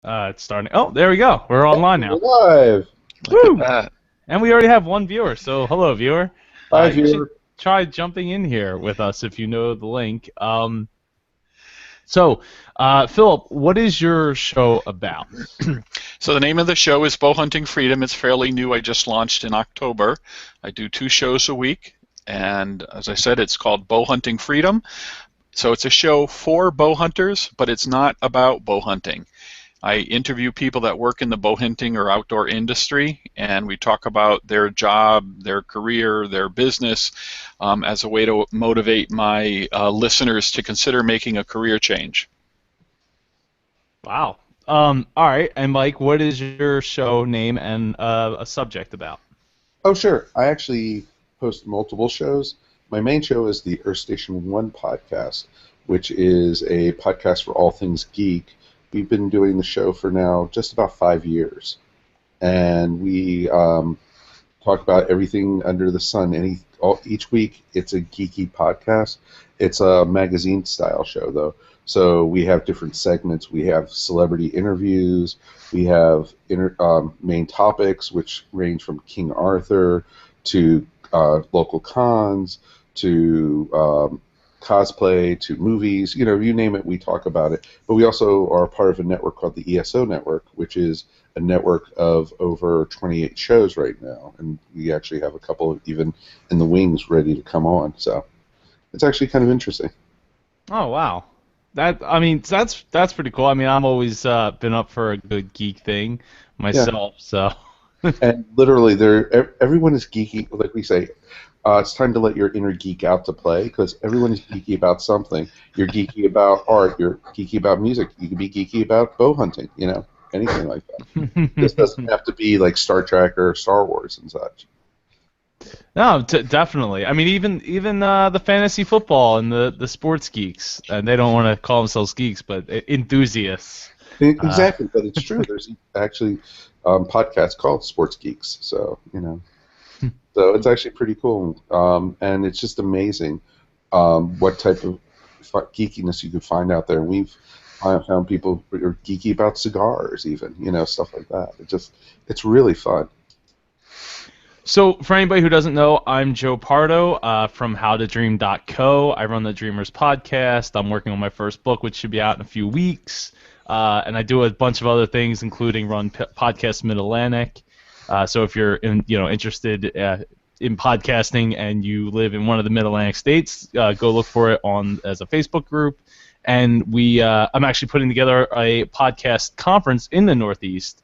It's starting. Oh, there we go. We're online now. Live. Look at Woo! that. And we already have one viewer. So hello, viewer. Hi, You should viewer. try jumping in here with us if you know the link. So, Philip, what is your show about? So the name of the show is Bow Hunting Freedom. It's fairly new. I just launched in October. I do 2 shows a week, and as I said, it's called Bow Hunting Freedom. So it's a show for bow hunters, but it's not about bow hunting. I interview people that work in the bow hunting or outdoor industry, and we talk about their job, their career, their business, as a way to motivate my listeners to consider making a career change. Wow. All right. And Mike, what is your show name and a subject about? Oh, sure. I actually host multiple shows. My main show is the Earth Station 1 podcast, which is a podcast for all things geek. We've been doing the show for now just about 5 years. And we talk about everything under the sun. Each week, it's a geeky podcast. It's a magazine-style show, though. So we have different segments. We have celebrity interviews. We have main topics, which range from King Arthur to local cons to cosplay to movies. You know, you name it, we talk about it. But we also are part of a network called the ESO Network, which is a network of over 28 shows right now. And we actually have a couple even in the wings ready to come on. So it's actually kind of interesting. Oh, wow. That's pretty cool. I mean, I'm always been up for a good geek thing Yeah. myself. So. And literally, everyone is geeky. Like we say, it's time to let your inner geek out to play because everyone is geeky about something. You're geeky about art. You're geeky about music. You can be geeky about bow hunting. You know, anything like that. This doesn't have to be like Star Trek or Star Wars and such. No, definitely. I mean, even the fantasy football and the sports geeks, they don't want to call themselves geeks, but enthusiasts. Exactly, but it's true. There's actually podcasts called Sports Geeks. So so it's actually pretty cool, and it's just amazing what type of geekiness you could find out there. And I found people who are geeky about cigars, even stuff like that. It's really fun. So, for anybody who doesn't know, I'm Joe Pardo from HowToDream.co. I run the Dreamers podcast. I'm working on my first book, which should be out in a few weeks. And I do a bunch of other things, including run Podcast Mid-Atlantic. So if you're interested in podcasting and you live in one of the Mid-Atlantic states, go look for it as a Facebook group. And I'm actually putting together a podcast conference in the Northeast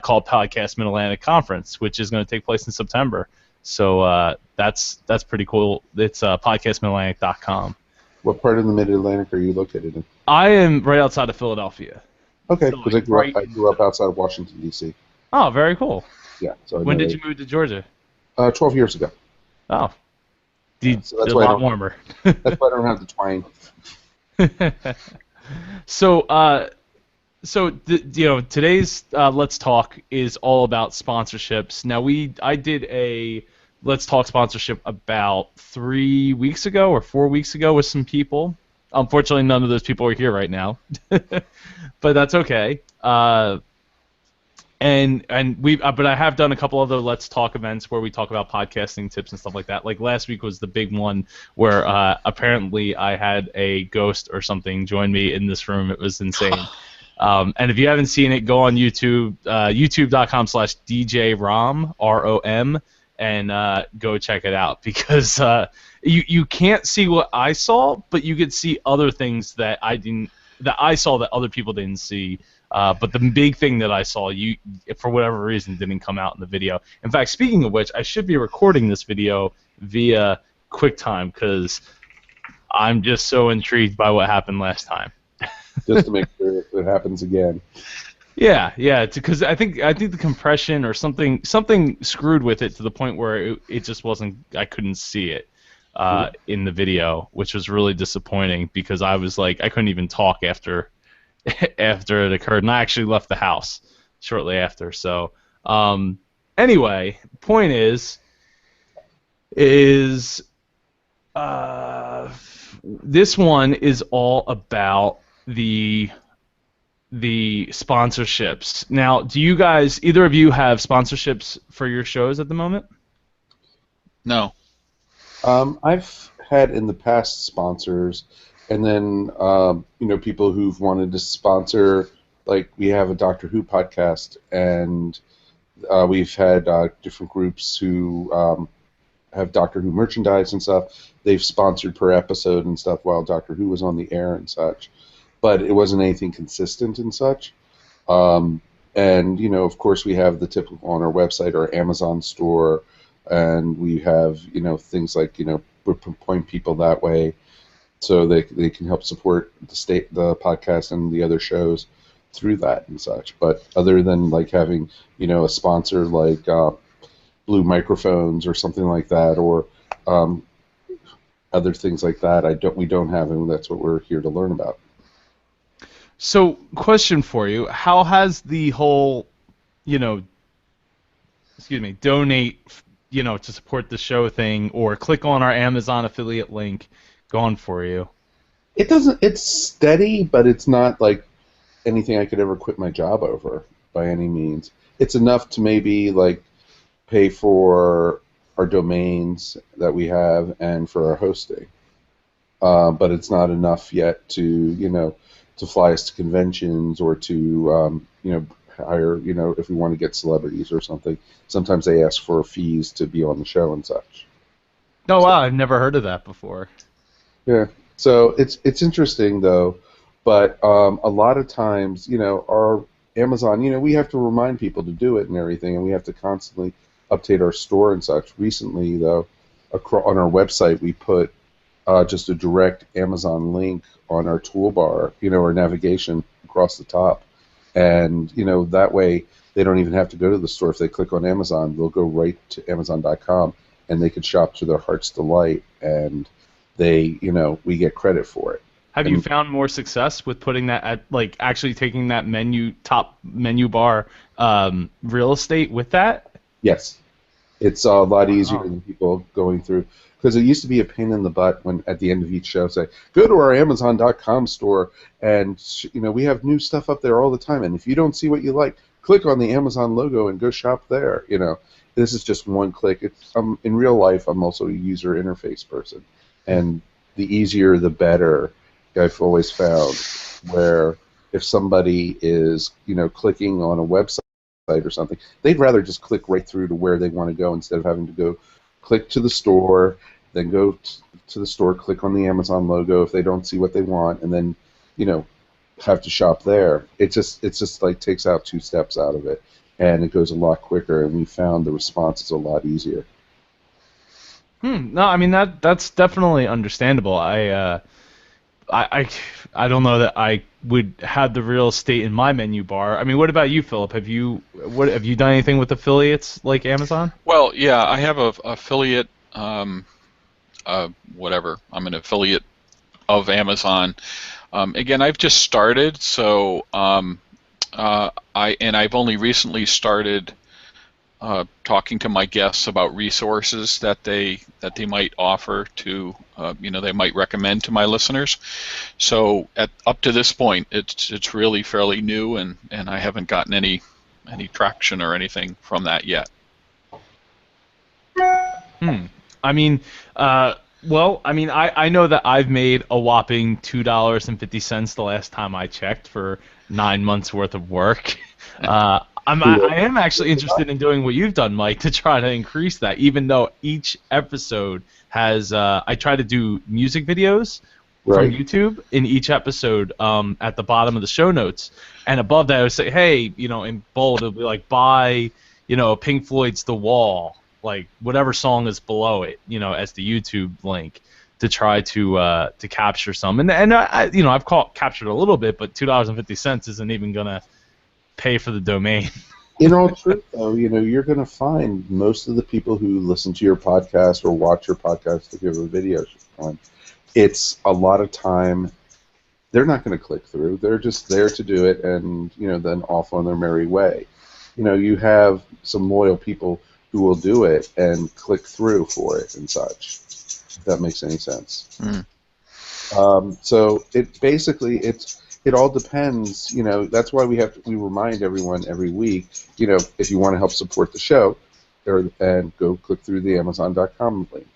called Podcast Mid-Atlantic Conference, which is going to take place in September. So that's pretty cool. It's podcastmidatlantic.com. What part of the Mid-Atlantic are you located in? I am right outside of Philadelphia. Okay, So, because like, I grew up outside of Washington, D.C. Oh, very cool. Yeah. So When did you move to Georgia? 12 years ago. Oh, So that's a why lot warmer. That's why I don't have the twang. So, today's Let's Talk is all about sponsorships. Now, I did a Let's Talk sponsorship about 3 weeks ago or 4 weeks ago with some people. Unfortunately, none of those people are here right now, but that's okay. But I have done a couple other Let's Talk events where we talk about podcasting tips and stuff like that. Like last week was the big one where apparently I had a ghost or something join me in this room. It was insane. And if you haven't seen it, go on YouTube, youtube.com/DJRom, R-O-M, and go check it out because you can't see what I saw, but you could see other things that I saw that other people didn't see. But the big thing that I saw, for whatever reason, didn't come out in the video. In fact, speaking of which, I should be recording this video via QuickTime because I'm just so intrigued by what happened last time. Just to make sure it happens again. Yeah, because I think the compression or something screwed with it to the point where it just wasn't. I couldn't see it in the video, which was really disappointing because I was like I couldn't even talk after it occurred, and I actually left the house shortly after. So anyway, point is this one is all about the the sponsorships. Now, do you guys, either of you, have sponsorships for your shows at the moment? No. I've had in the past sponsors, and then people who've wanted to sponsor. Like we have a Doctor Who podcast, and we've had different groups who have Doctor Who merchandise and stuff. They've sponsored per episode and stuff while Doctor Who was on the air and such, but it wasn't anything consistent and such. And of course, we have the typical on our website, our Amazon store, and we have things like we point people that way, so they can help support the podcast and the other shows through that and such. But other than like having a sponsor like Blue Microphones or something like that, or other things like that, we don't have, and that's what we're here to learn about. So, question for you: how has the whole, donate, to support the show thing, or click on our Amazon affiliate link, gone for you? It doesn't. It's steady, but it's not like anything I could ever quit my job over by any means. It's enough to maybe like pay for our domains that we have and for our hosting, but it's not enough yet to to fly us to conventions or to hire if we want to get celebrities or something. Sometimes they ask for fees to be on the show and such. Oh wow, I've never heard of that before. Yeah, so it's interesting though, but a lot of times our Amazon, we have to remind people to do it and everything, and we have to constantly update our store and such. Recently, though, on our website, we put just a direct Amazon link on our toolbar, our navigation across the top, and that way they don't even have to go to the store. If they click on Amazon, they'll go right to Amazon.com, and they could shop to their heart's delight, and we get credit for it. Have you found more success with putting that at, like, actually taking that top menu bar real estate with that? Yes. It's a lot easier than people going through, because it used to be a pain in the butt when at the end of each show say, go to our Amazon.com store, and we have new stuff up there all the time, and if you don't see what you like, click on the Amazon logo and go shop there. This is just one click. In real life, I'm also a user interface person, and the easier the better. I've always found, where if somebody is clicking on a website or something, they'd rather just click right through to where they want to go instead of having to go click to the store, then go to the store, click on the Amazon logo if they don't see what they want, and then have to shop there. It's just like takes out 2 steps out of it, and it goes a lot quicker, and we found the response is a lot easier. No, I mean that's definitely understandable. I don't know that I would have the real estate in my menu bar. I mean, what about you, Philip? Have you done anything with affiliates like Amazon? Well, yeah, I have a affiliate. Whatever. I'm an affiliate of Amazon. Again, I've just started, so I've only recently started talking to my guests about resources that they might offer to they might recommend to my listeners. So up to this point, it's really fairly new, and I haven't gotten any traction or anything from that yet. I mean, I know that I've made a whopping $2.50 the last time I checked for 9 months worth of work. I am actually interested in doing what you've done, Mike, to try to increase that, even though each episode has I try to do music videos from YouTube in each episode at the bottom of the show notes, and above that I would say, hey, in bold, it'll be like, buy, Pink Floyd's The Wall, like whatever song is below it, as the YouTube link, to try to capture some, and I've captured a little bit, but $2.50 isn't even gonna pay for the domain. In all truth, though, you're going to find most of the people who listen to your podcast or watch your podcast if you have a video on, it's a lot of time they're not going to click through. They're just there to do it and, then off on their merry way. You have some loyal people who will do it and click through for it and such, if that makes any sense. So it's it all depends. That's why we remind everyone every week. If you want to help support the show, and go click through the Amazon.com link.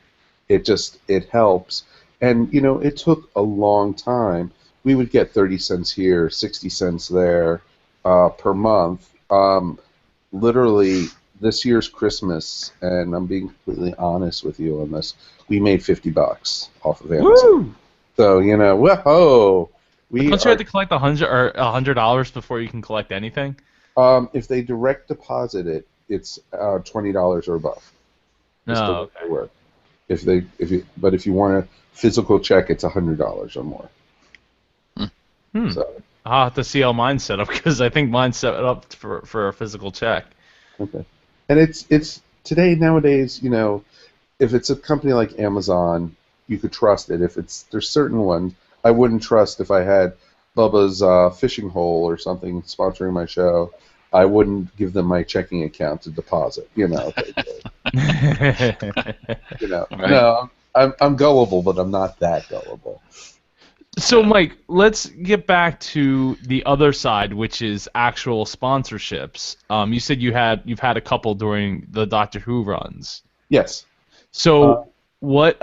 It helps, and it took a long time. We would get 30 cents here, 60 cents there per month. Literally, this year's Christmas, and I'm being completely honest with you on this, we made $50 off of Amazon. Woo! So whoa, Don't you have to collect $100 before you can collect anything? If they direct deposit it, it's $20 or above. No, okay. Work. But if you want a physical check, it's $100 or more. So. I'll have to see how mine's set up because I think mine's set up for a physical check. Okay. And it's today nowadays, if it's a company like Amazon, you could trust it. There's certain ones I wouldn't trust. If I had Bubba's Fishing Hole or something sponsoring my show, I wouldn't give them my checking account to deposit. Right. No, I'm gullible, but I'm not that gullible. So, Mike, let's get back to the other side, which is actual sponsorships. You said you've had a couple during the Doctor Who runs. Yes. So, what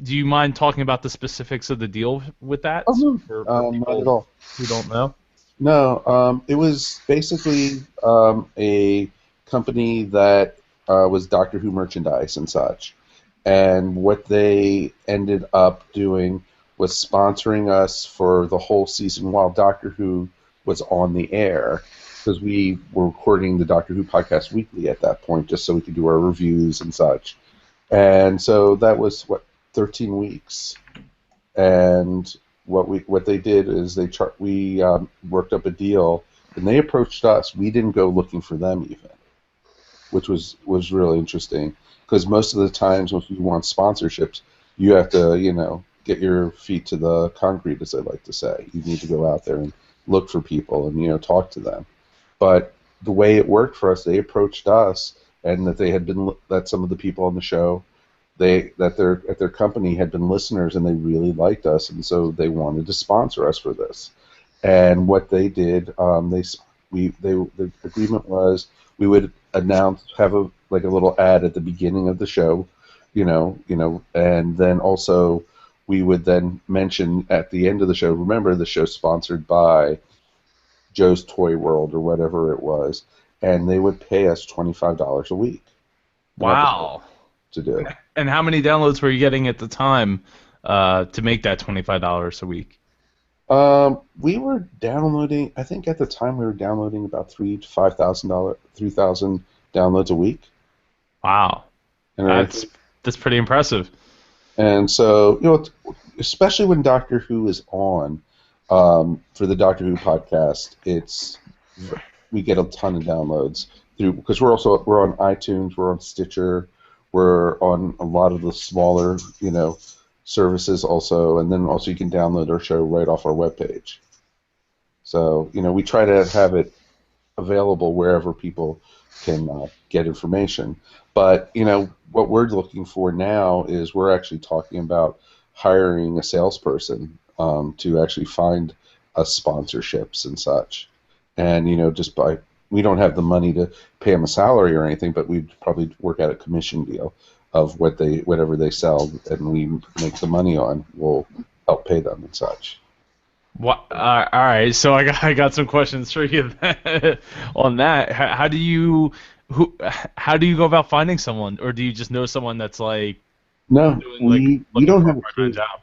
do you mind talking about the specifics of the deal with that? Oh, for not at all. Who don't know? No, it was basically a company that was Doctor Who merchandise and such, and what they ended up doing was sponsoring us for the whole season while Doctor Who was on the air, because we were recording the Doctor Who podcast weekly at that point, just so we could do our reviews and such. And so that was 13 weeks. And what they did is we worked up a deal, and they approached us. We didn't go looking for them even, which was really interesting, because most of the times if you want sponsorships, you have to get your feet to the concrete, as I like to say. You need to go out there and look for people and talk to them. But the way it worked for us, they approached us, and that some of the people on the show, at their company had been listeners, and they really liked us, and so they wanted to sponsor us for this. And what they did, the agreement was we would have a little ad at the beginning of the show, and then also we would then mention at the end of the show, remember the show's sponsored by Joe's Toy World or whatever it was, and they would pay us $25 a week. Wow. To do. And how many downloads were you getting at the time to make that $25 a week? We were downloading, I think at the time we were downloading about $3,000 to $3,000 downloads a week. Wow. And that's pretty impressive. And so, especially when Doctor Who is on, for the Doctor Who podcast, we get a ton of downloads because we're on iTunes, we're on Stitcher, we're on a lot of the smaller, services also, and then also you can download our show right off our webpage. So, we try to have it available wherever people can get information. But, what we're looking for now is we're actually talking about hiring a salesperson to actually find us sponsorships and such. And, we don't have the money to pay them a salary or anything, but we'd probably work out a commission deal of whatever they sell, and we make the money on, we'll help pay them and such. All right, so I got some questions for you on that. How do you go about finding someone, or do you just know someone that's No, we don't have a part-time job?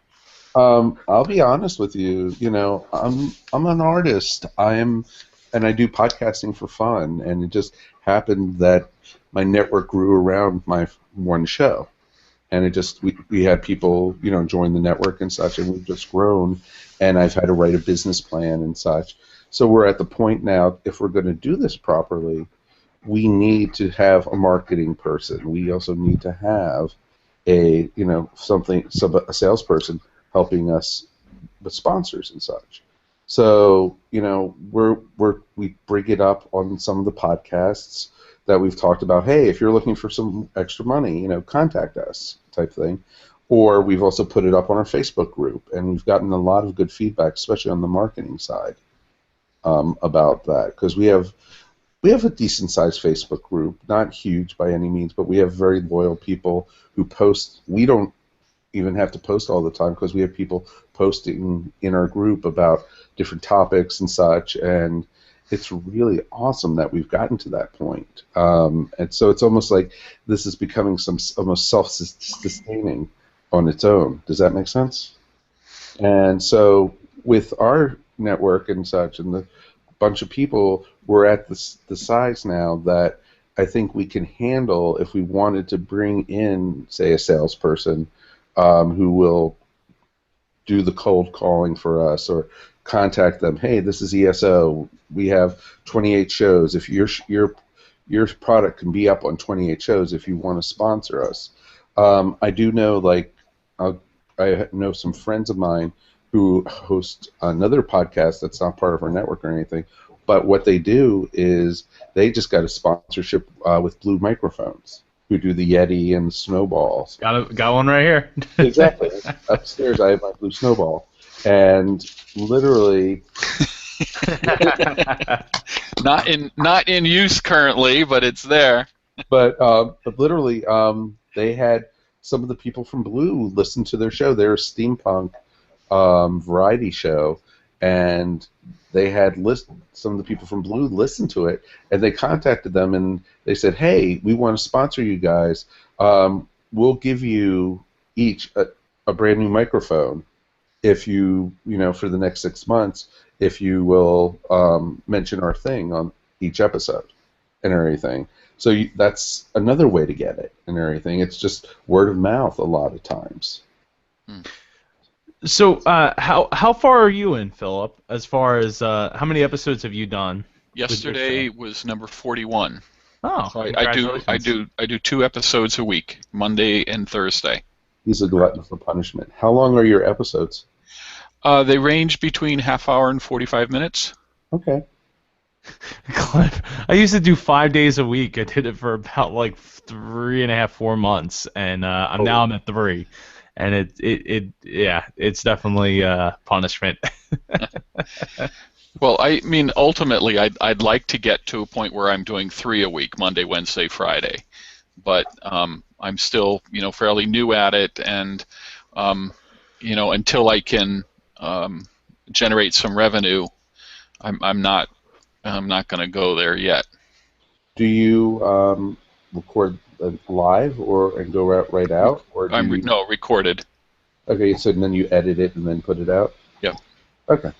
I'll be honest with you. I'm an artist. And I do podcasting for fun, and it just happened that my network grew around my one show, and we had people join the network and such, and we've just grown, and I've had to write a business plan and such. So we're at the point now, if we're going to do this properly, we need to have a marketing person. We also need to have a salesperson helping us with sponsors and such. So, we bring it up on some of the podcasts that we've talked about. Hey, if you're looking for some extra money, contact us, type thing. Or we've also put it up on our Facebook group, and we've gotten a lot of good feedback, especially on the marketing side, about that, because we have a decent-sized Facebook group, not huge by any means, but we have very loyal people who post. We don't even have to post all the time because we have people posting in our group about different topics and such, and it's really awesome that we've gotten to that point. And so it's almost like this is becoming almost self-sustaining on its own. Does that make sense? And so with our network and such and the bunch of people, we're at the size now that I think we can handle if we wanted to bring in, say, a salesperson who will do the cold calling for us or contact them. Hey, this is ESO. We have 28 shows. If your product can be up on 28 shows if you want to sponsor us. I do know, I know some friends of mine who host another podcast that's not part of our network or anything, but what they do is they just got a sponsorship with Blue Microphones, who do the Yeti and the Snowballs. Got one right here. Exactly. Upstairs I have my Blue Snowball. And literally... not in use currently, but it's there. But literally, they had some of the people from Blue listen to their show. They're a steampunk variety show, and they had some of the people from Blue listen to it, and they contacted them and they said, "Hey, we want to sponsor you guys. We'll give you each a brand new microphone if you for the next 6 months if you will mention our thing on each episode and everything." So that's another way to get it and everything. It's just word of mouth a lot of times. So how far are you in, Philip? As far as how many episodes have you done? Yesterday was number 41. Oh, so I do 2 episodes a week, Monday and Thursday. He's a glutton for punishment. How long are your episodes? They range between half hour and 45 minutes. Okay. Cliff, I used to do 5 days a week. I did it for about 3.5, 4 months, and now I'm at 3. And it's definitely punishment. Well, I mean, ultimately, I'd like to get to a point where I'm doing 3 a week, Monday, Wednesday, Friday, but I'm still, fairly new at it, and until I can generate some revenue, I'm not going to go there yet. Do you record live and go right out, or no, recorded. Okay, so then you edit it and then put it out. Yeah. Okay.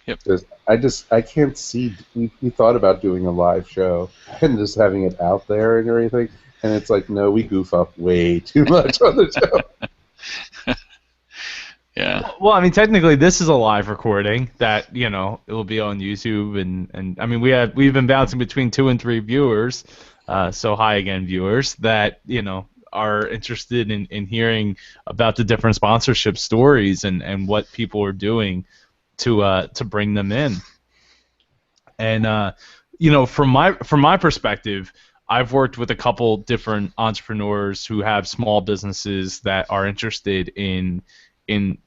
Yep. I can't see. We thought about doing a live show and just having it out there and everything, and it's like, no, we goof up way too much on the show. Yeah. Well, I mean, technically, this is a live recording that it will be on YouTube, and I mean, we've been bouncing between 2 and 3 viewers. So hi again, viewers that are interested in hearing about the different sponsorship stories and what people are doing to bring them in. And from my perspective, I've worked with a couple different entrepreneurs who have small businesses that are interested in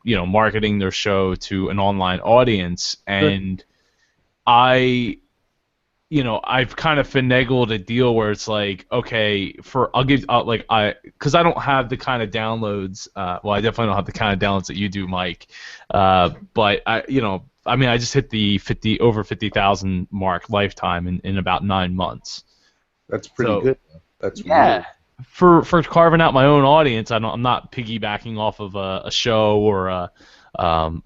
marketing their show to an online audience, and I've kind of finagled a deal where it's like, okay, because I don't have the kind of downloads. Well, I definitely don't have the kind of downloads that you do, Mike. But I just hit the over 50,000 mark lifetime in about 9 months. That's pretty good. That's yeah. For carving out my own audience, I'm not piggybacking off of a show or a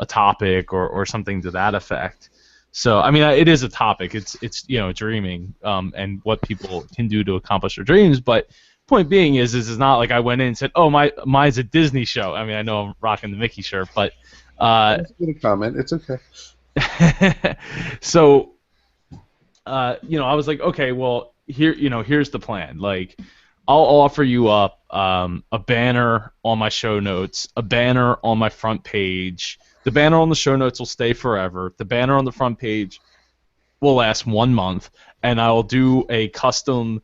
topic or something to that effect. So I mean, it is a topic. It's dreaming and what people can do to accomplish their dreams. But point being is it's not like I went in and said, oh, mine's a Disney show. I mean, I know I'm rocking the Mickey shirt, but that's a good comment. It's okay. So I was like, okay, well here's the plan. Like, I'll offer you up a banner on my show notes, a banner on my front page. The banner on the show notes will stay forever. The banner on the front page will last 1 month, and I'll do a custom,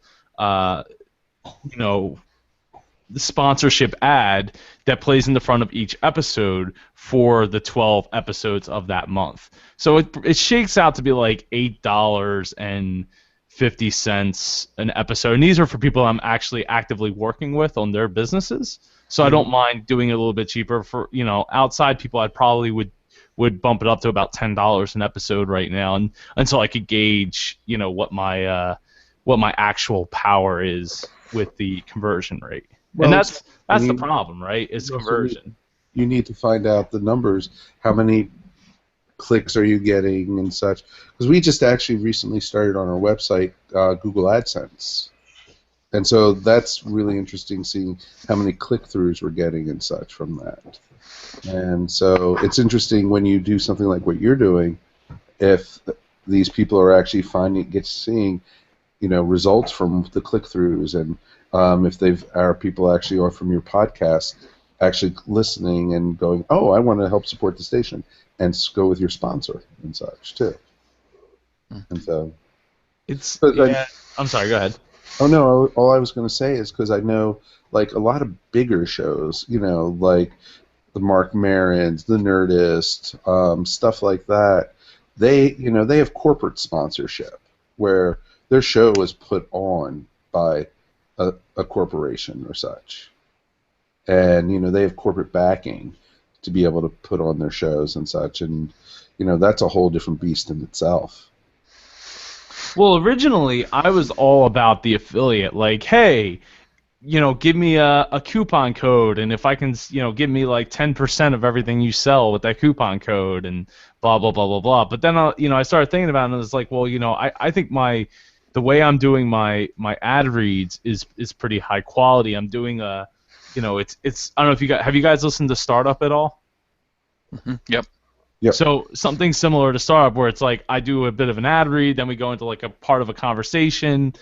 the sponsorship ad that plays in the front of each episode for the 12 episodes of that month. So it shakes out to be like $8.50 an episode, and these are for people I'm actually actively working with on their businesses. So I don't mind doing it a little bit cheaper. For outside people, I probably would bump it up to about $10 an episode right now, and until I could gauge what my actual power is with the conversion rate. Well, And that's the problem, right? Is conversion. You need to find out the numbers. How many clicks are you getting and such? Because we just actually recently started on our website Google AdSense. And so that's really interesting, seeing how many click-throughs we're getting and such from that. And so it's interesting when you do something like what you're doing, if these people are actually seeing results from the click-throughs, and if people actually are from your podcast actually listening and going, oh, I want to help support the station, and go with your sponsor and such too. And so I'm sorry, go ahead. Oh no, all I was going to say is because I know like a lot of bigger shows, like the Mark Marons, the Nerdist, stuff like that. They have corporate sponsorship where their show is put on by a corporation or such, and they have corporate backing to be able to put on their shows and such, and that's a whole different beast in itself. Well, originally I was all about the affiliate, like, hey, give me a coupon code, and if I can, give me like 10% of everything you sell with that coupon code, and blah blah blah blah blah. But then I started thinking about it, and it's like, well, I think the way I'm doing my ad reads is pretty high quality. I'm doing it's I don't know if have you guys listened to Startup at all? Mm-hmm. Yep. Yep. So something similar to Startup, where it's like I do a bit of an ad read, then we go into like a part of a conversation,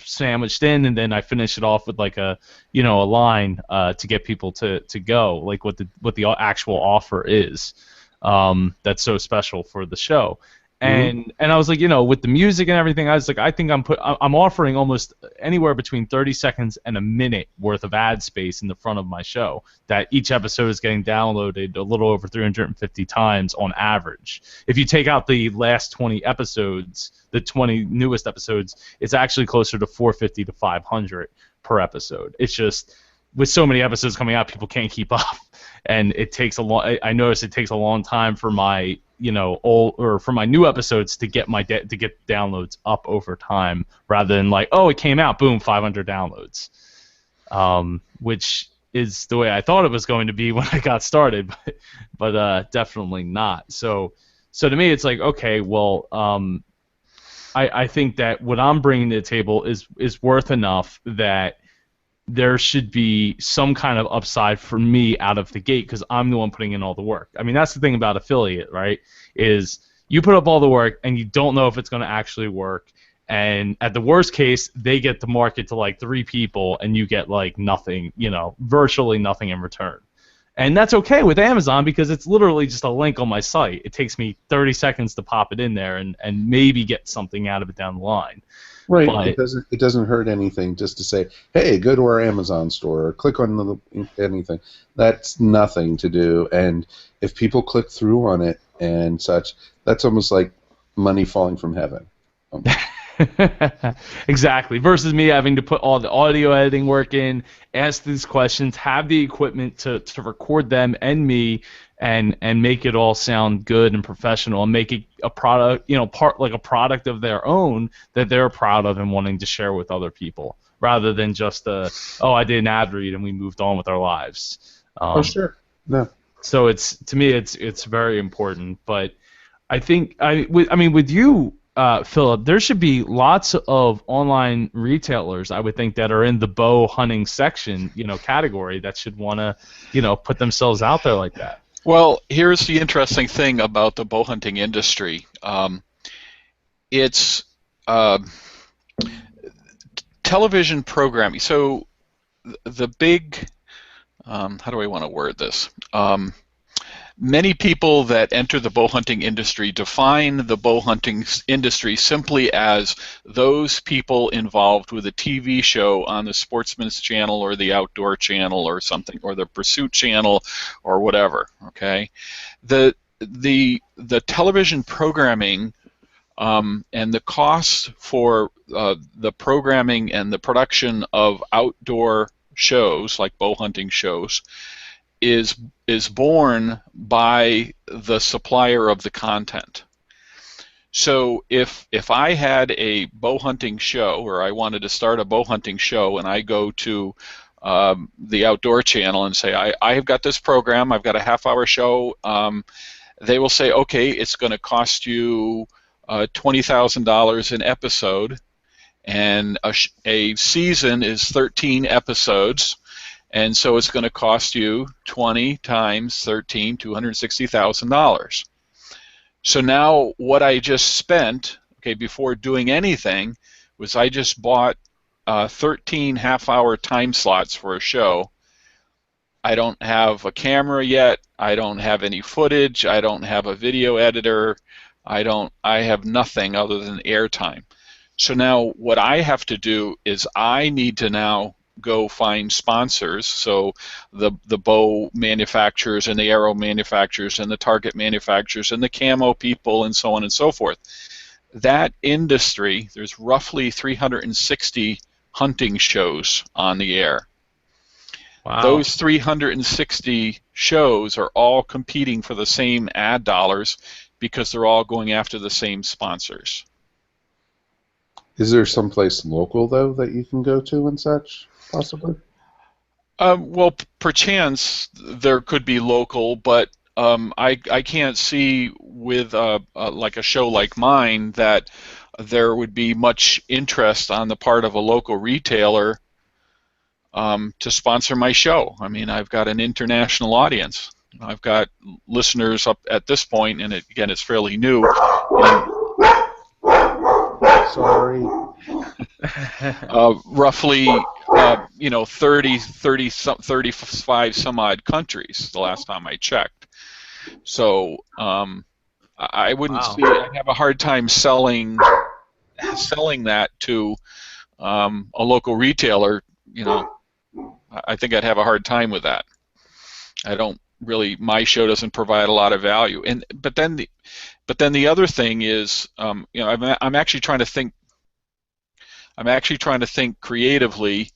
sandwiched in, and then I finish it off with like a line to get people to go, like what the actual offer is. That's so special for the show. And I was like, with the music and everything, I was like, I think I'm offering almost anywhere between 30 seconds and a minute worth of ad space in the front of my show, that each episode is getting downloaded a little over 350 times on average. If you take out the last 20 episodes, the 20 newest episodes, it's actually closer to 450 to 500 per episode. It's just, with so many episodes coming out, people can't keep up, and it takes a long. I notice it takes a long time for my for my new episodes to get to get downloads up over time, rather than like, oh, it came out, boom, 500 downloads, which is the way I thought it was going to be when I got started, but definitely not. So to me, it's like, okay, well, I think that what I'm bringing to the table is worth enough that there should be some kind of upside for me out of the gate, because I'm the one putting in all the work. I mean, that's the thing about affiliate, right? Is you put up all the work and you don't know if it's going to actually work, and at the worst case, they get to market to like 3 people and you get like nothing, virtually nothing in return. And that's okay with Amazon, because it's literally just a link on my site. It takes me 30 seconds to pop it in there and maybe get something out of it down the line. Right. But It doesn't hurt anything just to say, hey, go to our Amazon store or click on anything. That's nothing to do. And if people click through on it and such, that's almost like money falling from heaven. Exactly. Versus me having to put all the audio editing work in, ask these questions, have the equipment to record them and me, and make it all sound good and professional, and make it a product, like a product of their own that they're proud of and wanting to share with other people, rather than just I did an ad read and we moved on with our lives. Oh, sure. No. So to me it's very important. But I think with you, Philip, there should be lots of online retailers, I would think, that are in the bow hunting section, category, that should want to, put themselves out there like that. Well, here's the interesting thing about the bow hunting industry. It's television programming. So the big, how do I want to word this? many people that enter the bow hunting industry define the bow hunting industry simply as those people involved with a TV show on the Sportsman's Channel or the Outdoor Channel or something, or the Pursuit Channel or whatever. Okay, the television programming and the cost for the programming and the production of outdoor shows like bow hunting shows is borne by the supplier of the content. So if I had a bow hunting show, or I wanted to start a bow hunting show, and I go to the Outdoor Channel and say, I have got this program, I've got a half-hour show, they will say, okay, it's going to cost you $20,000 an episode, and a season is 13 episodes, and so it's going to cost you 20 times 13, $260,000. So now what I just spent, okay, before doing anything, was I just bought 13 half-hour time slots for a show. I don't have a camera yet. I don't have any footage. I don't have a video editor. I have nothing other than airtime. So now what I have to do is I need to now go find sponsors, so the bow manufacturers and the arrow manufacturers and the target manufacturers and the camo people and so on and so forth. That industry, there's roughly 360 hunting shows on the air. Wow. Those 360 shows are all competing for the same ad dollars because they're all going after the same sponsors. Is there someplace local, though, that you can go to and such, possibly? Well, perchance there could be local, but I can't see with like a show like mine that there would be much interest on the part of a local retailer to sponsor my show. I mean, I've got an international audience. I've got listeners up at this point, and again, it's fairly new. Sorry. Roughly, 35 some odd countries the last time I checked. So I wouldn't see. I'd have a hard time selling that to a local retailer. I think I'd have a hard time with that. I don't really. My show doesn't provide a lot of value, but then the other thing is, I'm actually trying to think. I'm actually trying to think creatively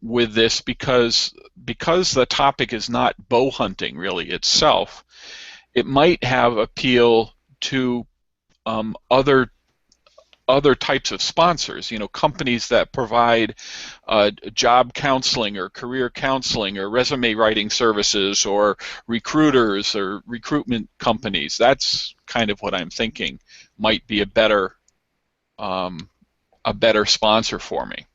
with this because the topic is not bow hunting really itself. It might have appeal to other types of sponsors. Companies that provide job counseling or career counseling or resume writing services, or recruiters or recruitment companies. That's kind of what I'm thinking might be a better sponsor for me.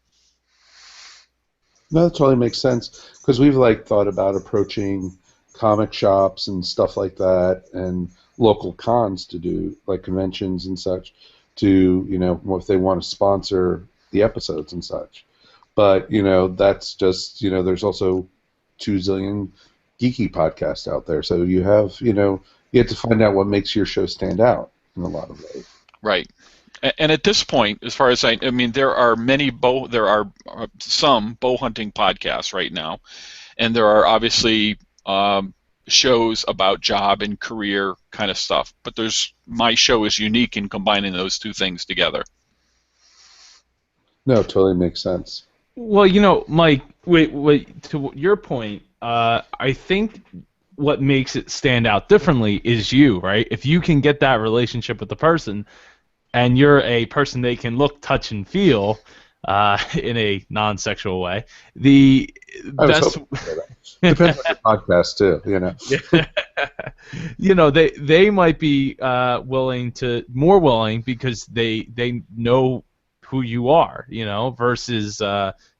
No, that totally makes sense, because we've thought about approaching comic shops and stuff like that, and local cons to do conventions and such, to if they want to sponsor the episodes and such. But that's just there's also 2 zillion geeky podcasts out there, so you have you have to find out what makes your show stand out in a lot of ways. Right. And at this point, as far as I mean, there are some bow hunting podcasts right now, and there are obviously shows about job and career kind of stuff. But my show is unique in combining those two things together. No, it totally makes sense. Well, Mike, wait, to your point, I think what makes it stand out differently is you, right? If you can get that relationship with the person, and you're a person they can look, touch, and feel in a non-sexual way, the best. Depends on the podcast too, they might be more willing because they know who you are, versus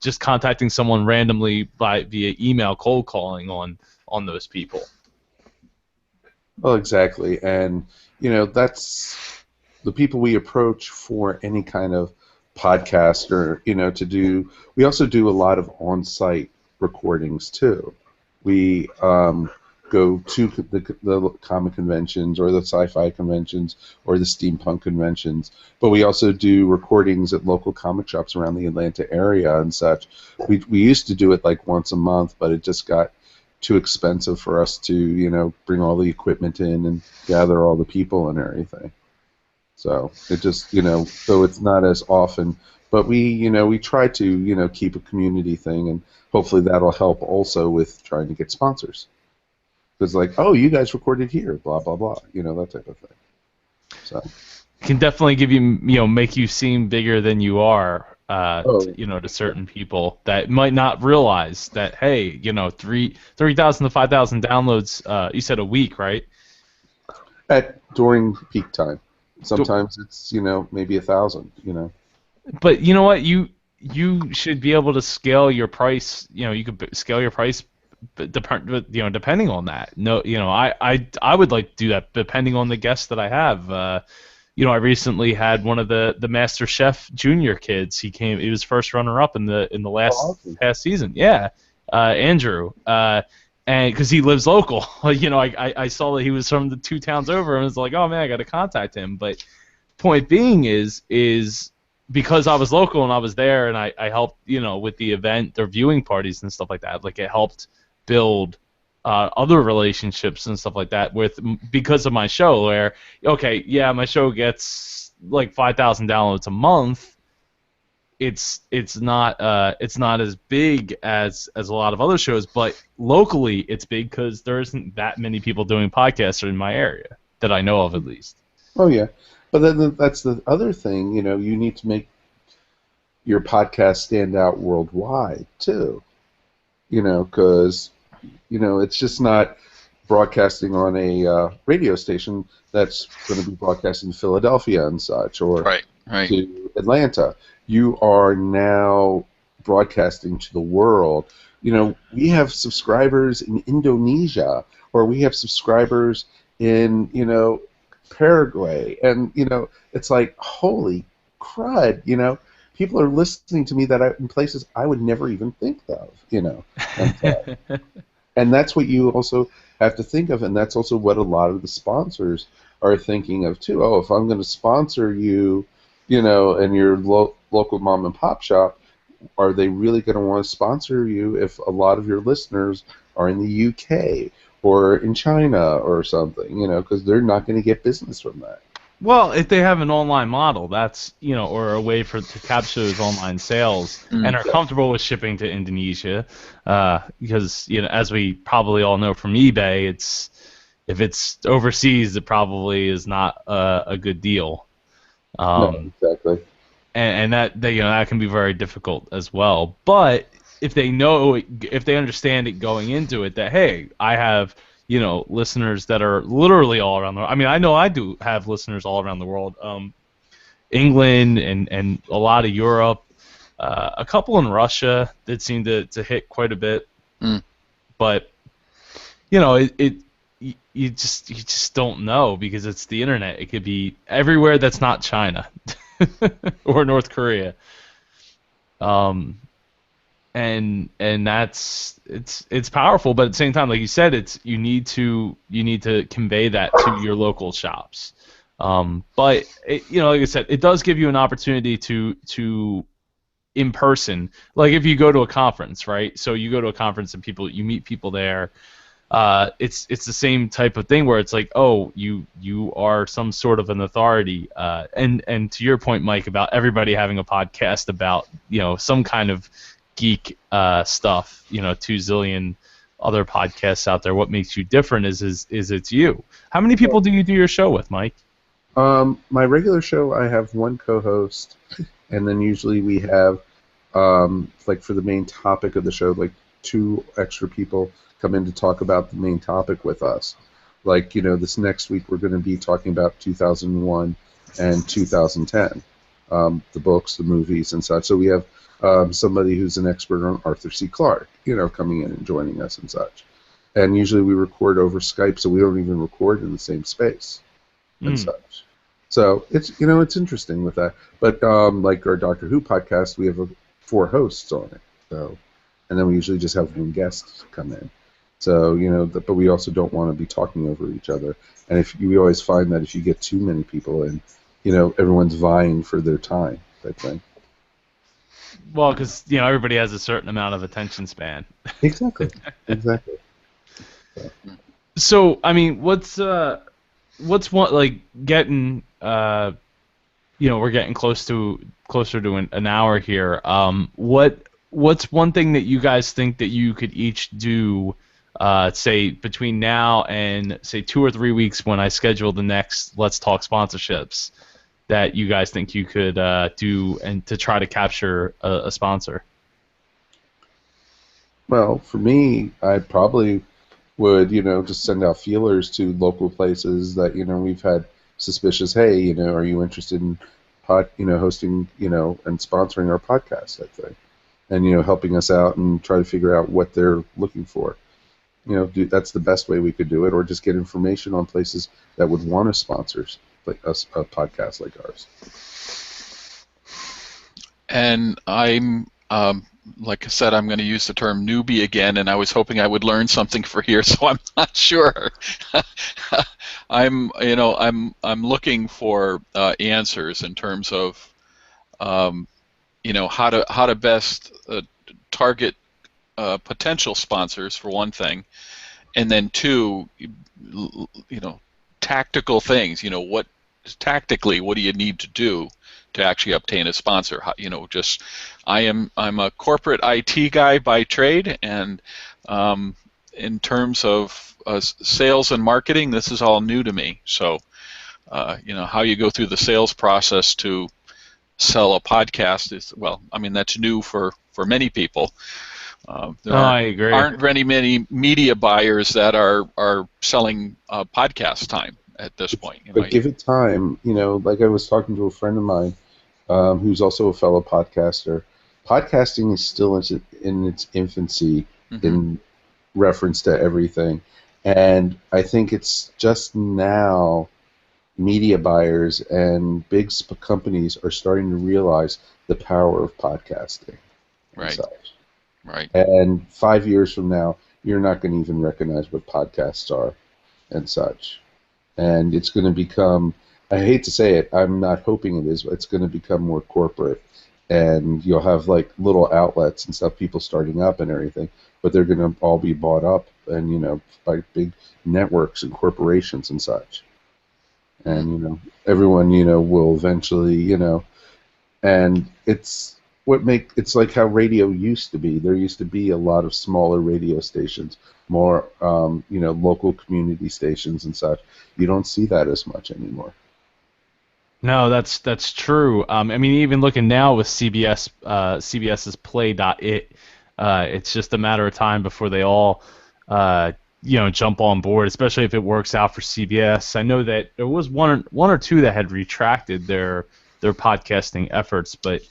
just contacting someone randomly via email cold calling on those people. Well, exactly, and that's the people we approach for any kind of podcast, or to do. We also do a lot of on-site recordings too. We go to the comic conventions or the sci-fi conventions or the steampunk conventions, but we also do recordings at local comic shops around the Atlanta area and such. We used to do it like once a month, but it just got too expensive for us to, bring all the equipment in and gather all the people and everything. So it just, so it's not as often, but we try to, keep a community thing, and hopefully that'll help also with trying to get sponsors. Because like, oh, you guys recorded here, blah, blah, blah, that type of thing. So it can definitely give you, make you seem bigger than you are. To certain people that might not realize that, hey, 3,000 to 5,000 downloads. You said a week, right? During peak time. Sometimes it's maybe 1,000. But you know what? You should be able to scale your price. You could scale your price, depending on that. No, I would like to do that depending on the guests that I have. I recently had one of the Master Chef Junior kids. He was first runner-up in the last past season. Yeah, Andrew. And because he lives local, I saw that he was from the 2 towns over, and was like, oh man, I got to contact him. But point being is because I was local and I was there, and I helped, with the event or viewing parties and stuff like that. Like, it helped build other relationships and stuff like that because of my show. Where, okay, yeah, my show gets like 5,000 downloads a month. It's not as big as a lot of other shows, but locally it's big because there isn't that many people doing podcasts in my area that I know of, at least. Oh yeah, but then that's the other thing. You need to make your podcast stand out worldwide too. Because it's just not broadcasting on a radio station that's going to be broadcasting to Philadelphia and such, or right. to Atlanta. You are now broadcasting to the world. We have subscribers in Indonesia, or we have subscribers in, Paraguay, and, it's like, holy crud, people are listening to me in places I would never even think of, and that's what you also have to think of, and that's also what a lot of the sponsors are thinking of too. Oh, if I'm going to sponsor you, and your local mom and pop shop, are they really going to want to sponsor you if a lot of your listeners are in the UK or in China or something, because they're not going to get business from that. Well, if they have an online model, that's, or a way to capture those online sales, and are comfortable with shipping to Indonesia, because, as we probably all know from eBay, if it's overseas, it probably is not a good deal. No, exactly. And that that can be very difficult as well. But if they understand it going into it, that, hey, I have listeners that are literally all around the world. I mean, I know I do have listeners all around the world. England and a lot of Europe, a couple in Russia that seem to hit quite a bit. But you just don't know, because it's the internet. It could be everywhere that's not China or North Korea. And that's it's powerful, but at the same time, like you said, you need to convey that to your local shops. But like I said, it does give you an opportunity to in person, like if you go to a conference, right? So you go to a conference and you meet people there. It's the same type of thing where it's like, oh, you are some sort of an authority, and to your point, Mike, about everybody having a podcast about some kind of geek stuff, 2 zillion other podcasts out there. What makes you different is it's you. How many people do you do your show with, Mike? My regular show, I have one co-host, and then usually we have like for the main topic of the show, like 2 extra people come in to talk about the main topic with us. Like, this next week we're going to be talking about 2001 and 2010, the books, the movies, and such. So we have somebody who's an expert on Arthur C. Clarke, coming in and joining us and such. And usually we record over Skype, so we don't even record in the same space and such. So it's it's interesting with that. But like our Doctor Who podcast, we have 4 hosts on it. So, and then we usually just have one guest come in. So, but we also don't want to be talking over each other. And we always find that if you get too many people in, everyone's vying for their time, type thing. Well, because everybody has a certain amount of attention span. Exactly. So, I mean, what's one, like, getting we're getting closer to an hour here. What's one thing that you guys think that you could each do, say between now and say 2 or 3 weeks when I schedule the next Let's Talk sponsorships, that you guys think you could do and to try to capture a sponsor? Well, for me, I probably would, just send out feelers to local places that, we've had suspicious, hey, are you interested in hosting, and sponsoring our podcast, that thing, and, helping us out and try to figure out what they're looking for. That's the best way we could do it, or just get information on places that would want to sponsor like us, a podcast like ours. And I'm, like I said, I'm going to use the term newbie again, and I was hoping I would learn something for here, so I'm not sure. I'm looking for answers in terms of, how to best target potential sponsors, for one thing, and then two, tactical things. What do you need to do to actually obtain a sponsor? I'm a corporate IT guy by trade, and in terms of sales and marketing, this is all new to me. So, how you go through the sales process to sell a podcast is, that's new for many people. I agree. Aren't very many media buyers that are selling podcast time at this point. But give it time. Like I was talking to a friend of mine who's also a fellow podcaster. Podcasting is still in its infancy in reference to everything. And I think it's just now media buyers and big companies are starting to realize the power of podcasting. Right. Right. And 5 years from now, you're not going to even recognize what podcasts are and such. And it's going to become, I hate to say it, I'm not hoping it is, but it's going to become more corporate. And you'll have like little outlets and stuff, people starting up and everything, but they're going to all be bought up and, by big networks and corporations and such. And, everyone, will eventually, and it's like how radio used to be. There used to be a lot of smaller radio stations, more, local community stations and such. You don't see that as much anymore. No, that's true. I mean, even looking now with CBS, CBS's Play.it, it's just a matter of time before they all, jump on board, especially if it works out for CBS. I know that there was one or two that had retracted their podcasting efforts, but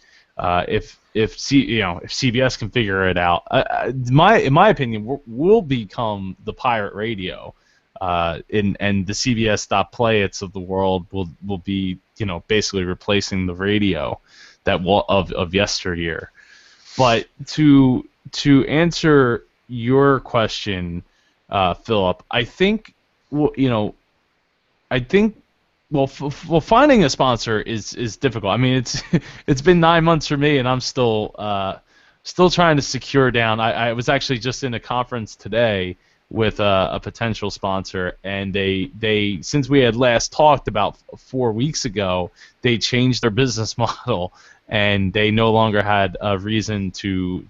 if CBS can figure it out, in my opinion, we'll become the pirate radio, and the CBS.play-its of the world will be basically replacing the radio of yesteryear. But to answer your question, Philip, I think finding a sponsor is difficult. I mean, it's been 9 months for me, and I'm still trying to secure down. I was actually just in a conference today with a potential sponsor, and they since we had last talked about 4 weeks ago, they changed their business model, and they no longer had a reason to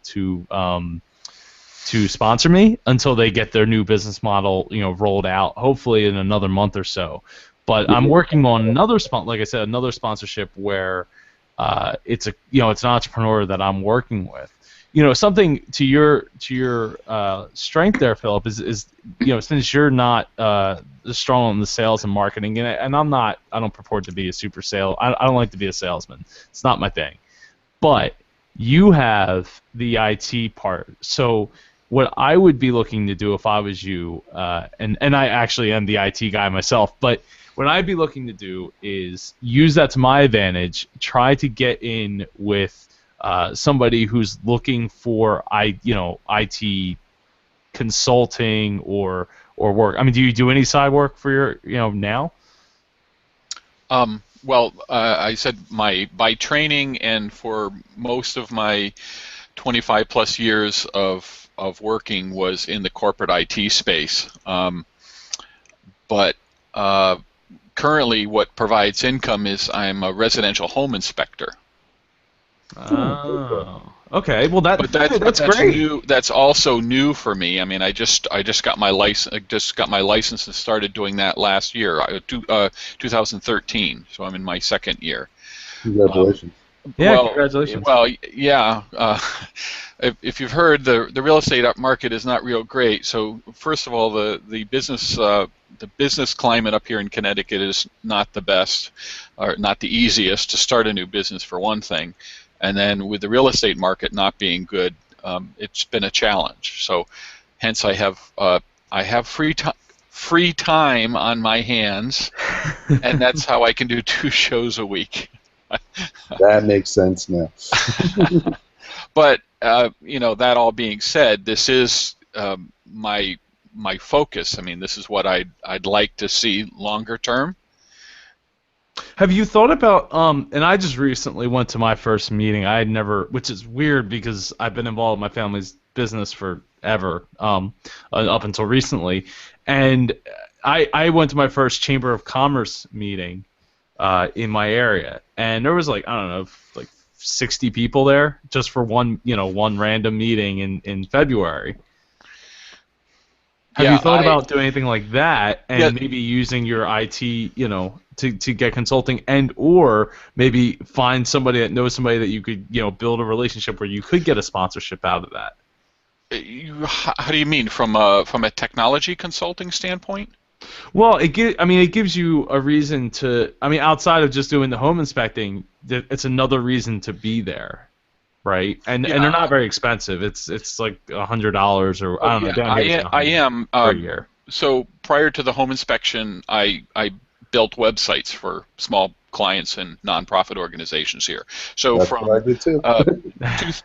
sponsor me until they get their new business model rolled out, hopefully in another month or so. But I'm working on another another sponsorship where it's an entrepreneur that I'm working with. Something to your strength there, Philip, is since you're not strong on the sales and marketing, and I don't purport to be a super sale. I don't like to be a salesman. It's not my thing. But you have the IT part. So what I would be looking to do if I was you, and I actually am the IT guy myself, but what I'd be looking to do is use that to my advantage, try to get in with somebody who's looking for IT consulting or work? I mean, do you do any side work for your now? Well, I said by training and for most of my 25 plus years of working was in the corporate IT space. But currently, what provides income is I'm a residential home inspector. Oh, okay. Well, But that's that's great. new. That's also new for me. I mean, I just got my license. I just got my license and started doing that last year, 2013. So I'm in my second year. Congratulations. Yeah, Well, congratulations. yeah. If you've heard, the real estate up market is not real great. So first of all, the business climate up here in Connecticut is not the best, or not the easiest to start a new business for one thing, and then with the real estate market not being good, it's been a challenge. So, hence I have free time on my hands, and that's how I can do 2 shows a week. That makes sense now. But that all being said, this is my focus. I mean, this is what I'd like to see longer term. Have you thought about and I just recently went to my first meeting. I had never, which is weird because I've been involved in my family's business forever, up until recently, and I went to my first Chamber of Commerce meeting in my area, and there was like, I don't know, like 60 people there just for one random meeting in February. Have you thought about doing anything like that, and maybe using your IT, to get consulting, and or maybe find somebody that knows somebody that you could, build a relationship where you could get a sponsorship out of that? How do you mean, from a technology consulting standpoint? Well, it gives you a reason to. I mean, outside of just doing the home inspecting, it's another reason to be there. Right, and they're not very expensive. It's like $100 or I don't know. Down here I am per year. So prior to the home inspection, I built websites for small clients and nonprofit organizations here. So That's from what I did too.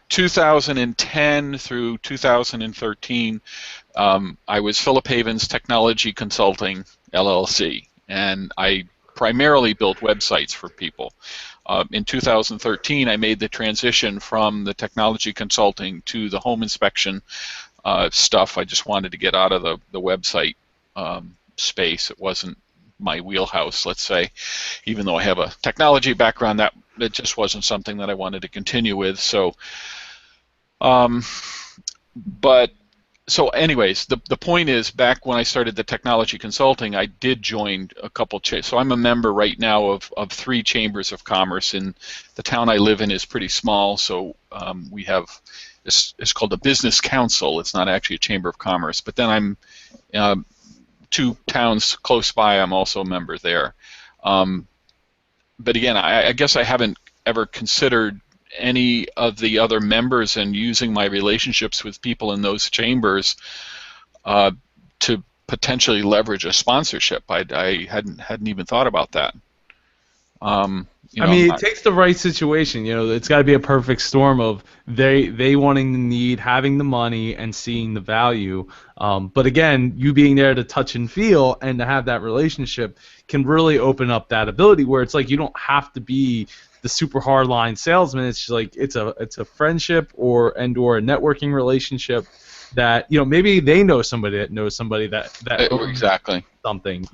2010 through 2013, I was Philip Havens Technology Consulting LLC, and I primarily built websites for people. In 2013, I made the transition from the technology consulting to the home inspection stuff. I just wanted to get out of the website space. It wasn't my wheelhouse, let's say. Even though I have a technology background, that just wasn't something that I wanted to continue with. So, So anyways, the point is, back when I started the technology consulting, I did join a couple. So I'm a member right now of 3 chambers of commerce, and the town I live in is pretty small. So we have it's called a business council. It's not actually a chamber of commerce. But then I'm 2 towns close by. I'm also a member there. But again, I guess I haven't ever considered any of the other members and using my relationships with people in those chambers to potentially leverage a sponsorship. I hadn't even thought about that. It takes the right situation. It's got to be a perfect storm of they wanting the need, having the money, and seeing the value. But again, you being there to touch and feel and to have that relationship can really open up that ability where it's like you don't have to be the super hardline salesman. It's just like it's a friendship or a networking relationship that maybe they know somebody that knows somebody that exactly something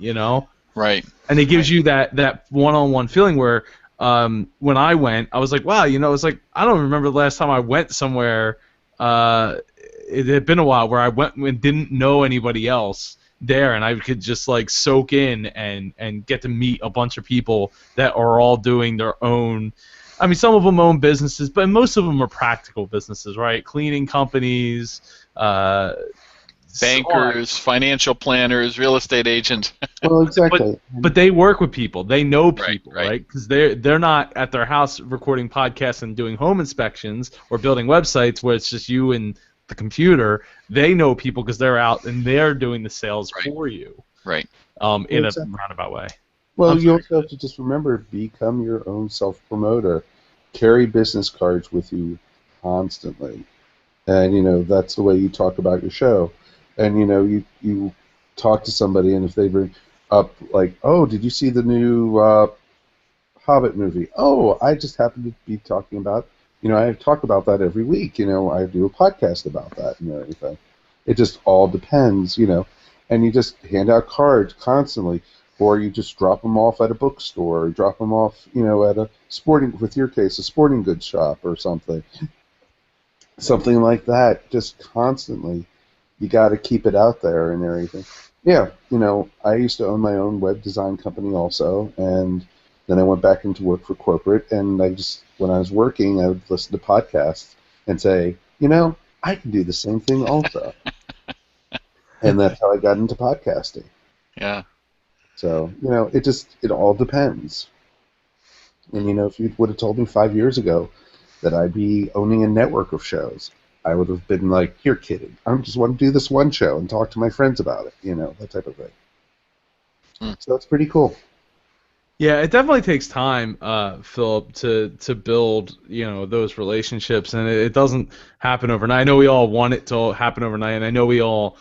right, and it gives you that one-on-one feeling where when I went, I was like, wow, it's like I don't remember the last time I went somewhere. It had been a while where I went and didn't know anybody else there, and I could just like soak in and get to meet a bunch of people that are all doing their own. I mean, some of them own businesses, but most of them are practical businesses, right? Cleaning companies, bankers, financial planners, real estate agents. Well, exactly. But they work with people. They know people, right? Because they're not at their house recording podcasts and doing home inspections or building websites where it's just you and the computer. They know people because they're out and they're doing the sales for you. Right. In a roundabout way. Well, you also have to just remember, become your own self-promoter. Carry business cards with you constantly. And, that's the way you talk about your show. and you talk to somebody, and if they bring up like, oh, did you see the new Hobbit movie? Oh, I just happen to be talking about. I talk about that every week. I do a podcast about that and everything. It just all depends, and you just hand out cards constantly, or you just drop them off at a bookstore, or drop them off, at a with your case, a sporting goods shop or something like that. Just constantly, you got to keep it out there and everything. Yeah, I used to own my own web design company also, and then I went back into work for corporate, and when I was working, I would listen to podcasts and say, I can do the same thing also. And that's how I got into podcasting. Yeah. So, it all depends. And, if you would have told me 5 years ago that I'd be owning a network of shows, I would have been like, you're kidding. I just want to do this one show and talk to my friends about it, that type of thing. So that's pretty cool. Yeah, it definitely takes time, Philip, to build, those relationships, and it doesn't happen overnight. I know we all want it to happen overnight, and I know we all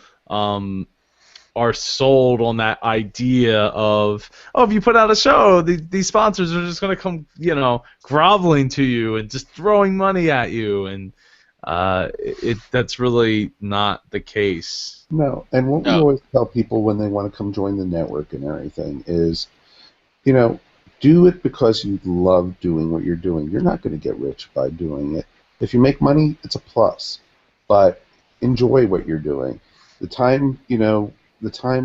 are sold on that idea of, oh, if you put out a show, these sponsors are just going to come, groveling to you and just throwing money at you, and that's really not the case. No, and what we always tell people when they want to come join the network and everything is, do it because you love doing what you're doing. You're not going to get rich by doing it. If you make money, it's a plus. But enjoy what you're doing. The time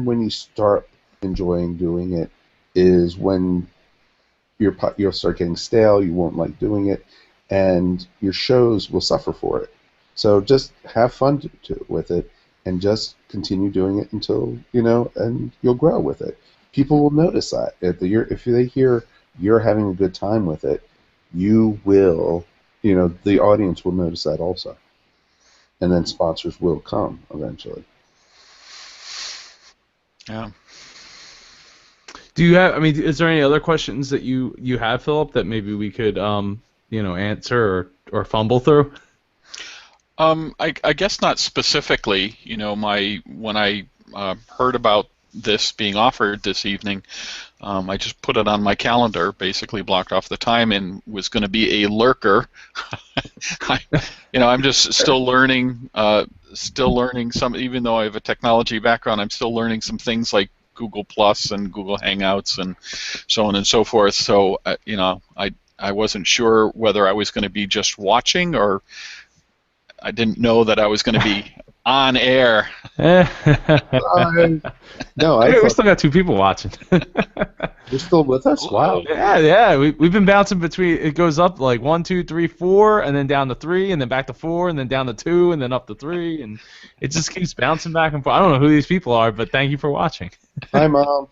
when you start enjoying doing it is when you'll start getting stale, you won't like doing it, and your shows will suffer for it. So just have fun with it, and just continue doing it until, and you'll grow with it. People will notice that. If they hear you're having a good time with it, you will, the audience will notice that also. And then sponsors will come eventually. Yeah. Do you have, is there any other questions that you have, Philip, that maybe we could, answer or fumble through? I guess not specifically. When I heard about this being offered this evening, I just put it on my calendar, basically blocked off the time, and was going to be a lurker. I'm just still learning some. Even though I have a technology background, I'm still learning some things like Google Plus and Google Hangouts and so on and so forth. So I wasn't sure whether I was going to be just watching, or I didn't know that I was going to be on air. No, we still got 2 people watching. You're still with us? Wow. Yeah. We've been bouncing between. It goes up like 1, 2, 3, 4, and then down to 3, and then back to 4, and then down to 2, and then up to 3, and it just keeps bouncing back and forth. I don't know who these people are, but thank you for watching. Hi, Mom.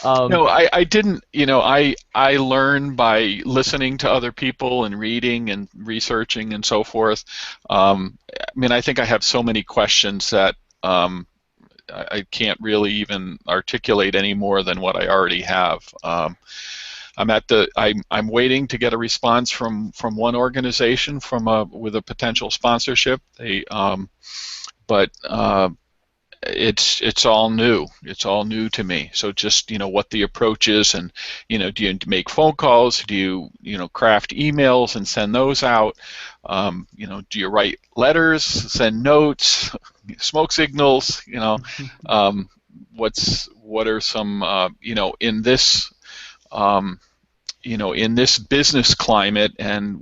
No, I didn't. I learn by listening to other people and reading and researching and so forth. I think I have so many questions that I can't really even articulate any more than what I already have. I'm waiting to get a response from one organization with a potential sponsorship. But it's all new. It's all new to me. So just what the approach is, and do you make phone calls? Do you craft emails and send those out? Do you write letters, send notes, smoke signals? What are some in this in this business climate, and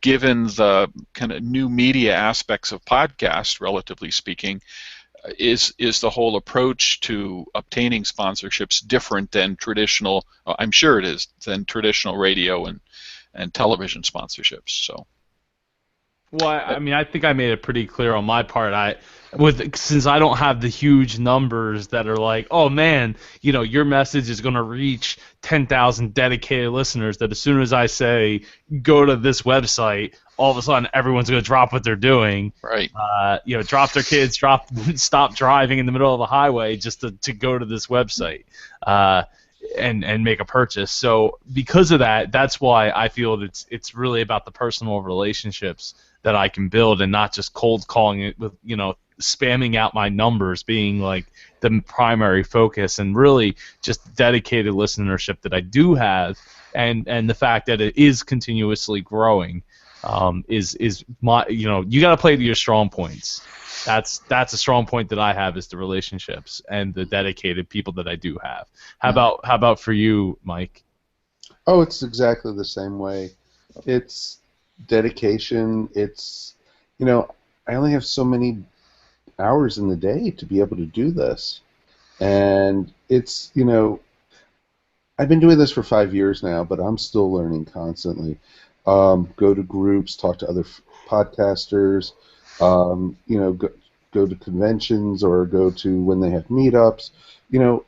given the kind of new media aspects of podcasts, relatively speaking, is the whole approach to obtaining sponsorships different than traditional? I'm sure it is, than traditional radio and television sponsorships. So. Well, I think I made it pretty clear on my part. Since I don't have the huge numbers that are like, oh man, your message is going to reach 10,000 dedicated listeners, that as soon as I say go to this website, all of a sudden everyone's going to drop what they're doing. Right. Drop their kids, stop driving in the middle of the highway just to go to this website. and make a purchase. So because of that, that's why I feel that it's really about the personal relationships that I can build, and not just cold calling it with spamming out my numbers being like the primary focus, and really just dedicated listenership that I do have, and the fact that it is continuously growing is my you got to play to your strong points. That's a strong point that I have, is the relationships and the dedicated people that I do have. How about for you, Mike? Oh, it's exactly the same way. It's dedication. It's I only have so many hours in the day to be able to do this, and it's I've been doing this for 5 years now, but I'm still learning constantly. Go to groups, talk to other podcasters, go to conventions or go to when they have meetups. You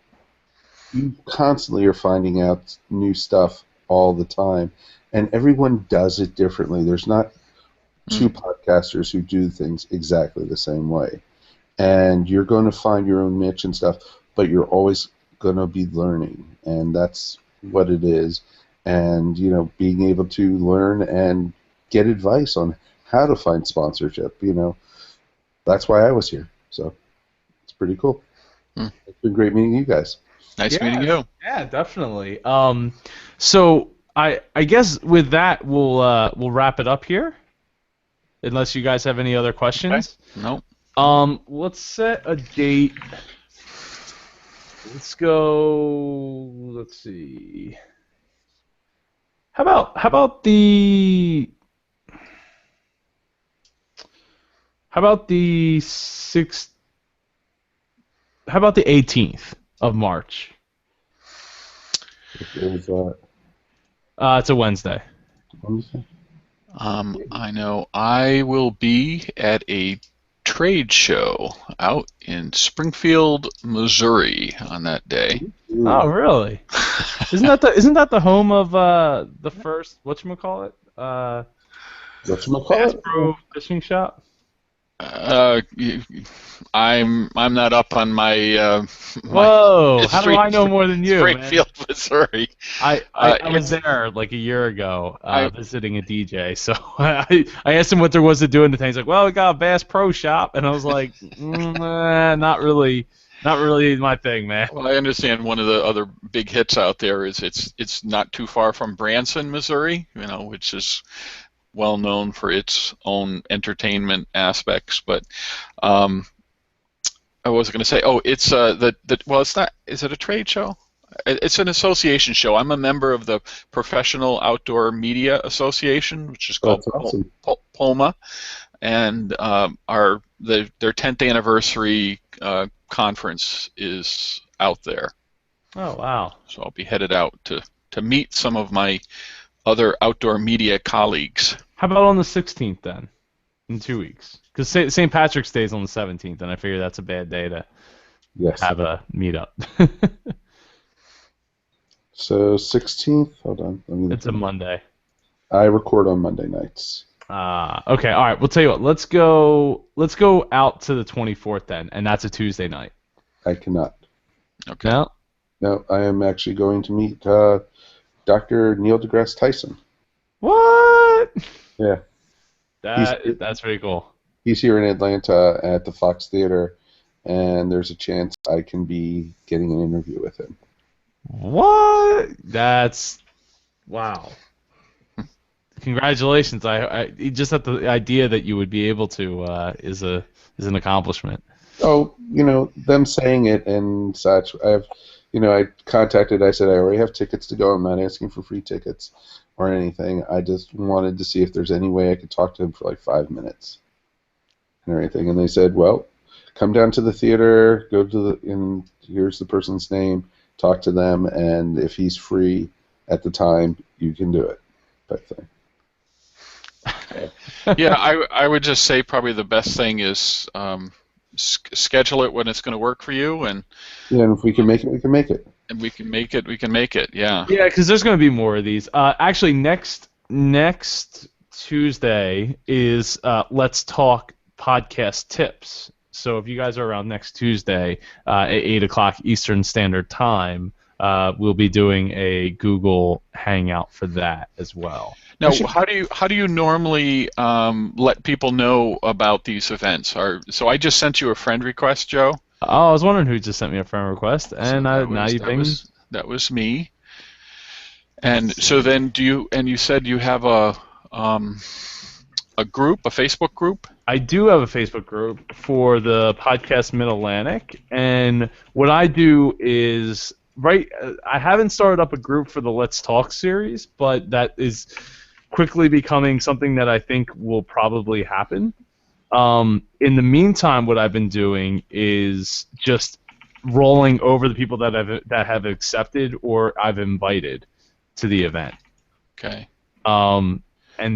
constantly are finding out new stuff all the time, and everyone does it differently. There's not two podcasters who do things exactly the same way, and you're going to find your own niche and stuff, but you're always going to be learning, and that's what it is. And being able to learn and get advice on how to find sponsorship, that's why I was here. So it's pretty cool. It's been great meeting you guys. Nice meeting you. Yeah, definitely. So I guess with that we'll wrap it up here, unless you guys have any other questions. Okay. No. Let's set a date. Let's go. Let's see. How about the 18th of March? It was It's a Wednesday. Wednesday. I know I will be at a trade show out in Springfield, Missouri on that day. Oh, really? Isn't that the home of the first whatchamacallit? Bass Pro Fishing Shop? I'm not up on my. Whoa! How do I know more than you, Springfield, Missouri. I was there like a year ago visiting a DJ, so I asked him what there was to do in the thing. He's like, "Well, we got a Bass Pro Shop," and I was like, "Not really my thing, man." Well, I understand one of the other big hits out there is it's not too far from Branson, Missouri, which is well known for its own entertainment aspects. But I was going to say, it's it's not. Is it a trade show? It's an association show. I'm a member of the Professional Outdoor Media Association, which is called awesome. POMA, and their 10th anniversary conference is out there. Oh, wow. So I'll be headed out to meet some of my other outdoor media colleagues. How about on the 16th then, in 2 weeks? Because St. Patrick's Day is on the 17th, and I figure that's a bad day to have a meetup. So 16th, hold on. It's a Monday. I record on Monday nights. Okay, all right. We'll tell you what. Let's go out to the 24th then, and that's a Tuesday night. I cannot. Okay. No, I am actually going to meet Dr. Neil deGrasse Tyson. What? Yeah. That's pretty cool. He's here in Atlanta at the Fox Theater, and there's a chance I can be getting an interview with him. What? That's wow. Congratulations! I just at the idea that you would be able to is an accomplishment. Oh, them saying it and such. I contacted. I said I already have tickets to go. I'm not asking for free tickets or anything. I just wanted to see if there's any way I could talk to him for like 5 minutes and everything. And they said, well, come down to the theater. And here's the person's name. Talk to them, and if he's free at the time, you can do it. Type thing. Yeah, I would just say probably the best thing is schedule it when it's going to work for you, and if we can make it, we can make it. And we can make it. Yeah. Yeah, because there's going to be more of these. Actually, next Tuesday is Let's Talk Podcast Tips. So if you guys are around next Tuesday at 8 o'clock Eastern Standard Time, we'll be doing a Google Hangout for that as well. Now, how do you normally let people know about these events? So I just sent you a friend request, Joe. Oh, I was wondering who just sent me a friend request, and So now you've been. That was me. And so then you said you have a group, a Facebook group? I do have a Facebook group for the podcast Mid-Atlantic, and what I do is I haven't started up a group for the Let's Talk series, but that is quickly becoming something that I think will probably happen. In the meantime, what I've been doing is just rolling over the people that have accepted or I've invited to the event. Okay. And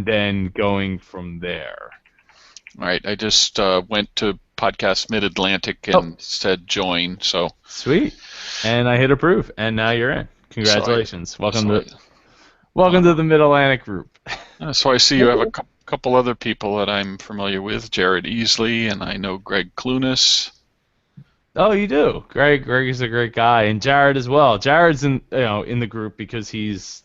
then going from there. All right. I just went to Podcast Mid-Atlantic and said join. So sweet. And I hit approve, and now you're in. Congratulations. Welcome to the Mid-Atlantic group. So I see you have a couple other people that I'm familiar with, Jared Easley, and I know Greg Clunas. Oh, you do. Greg is a great guy, and Jared as well. Jared's in the group because he's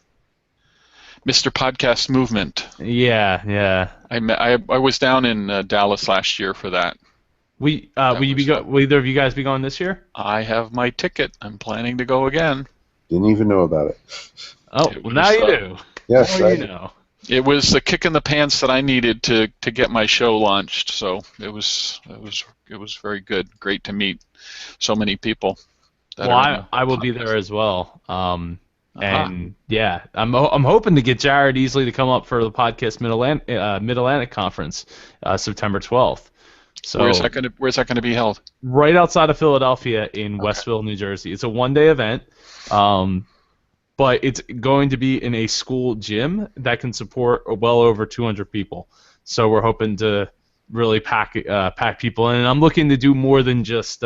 Mr. Podcast Movement. Yeah. I was down in Dallas last year for that. Will either of you guys be going this year? I have my ticket. I'm planning to go again. Didn't even know about it. Oh, well, now you do. Yes, you know. It was the kick in the pants that I needed to get my show launched. So it was very good. Great to meet so many people. Well, I will be there as well. And yeah, I'm hoping to get Jared Easley to come up for the podcast Mid-Atlantic Conference, September 12th. So where's that going to be held? Right outside of Philadelphia in Westville, New Jersey. It's a one-day event, but it's going to be in a school gym that can support well over 200 people. So we're hoping to really pack people in. And I'm looking to do more than just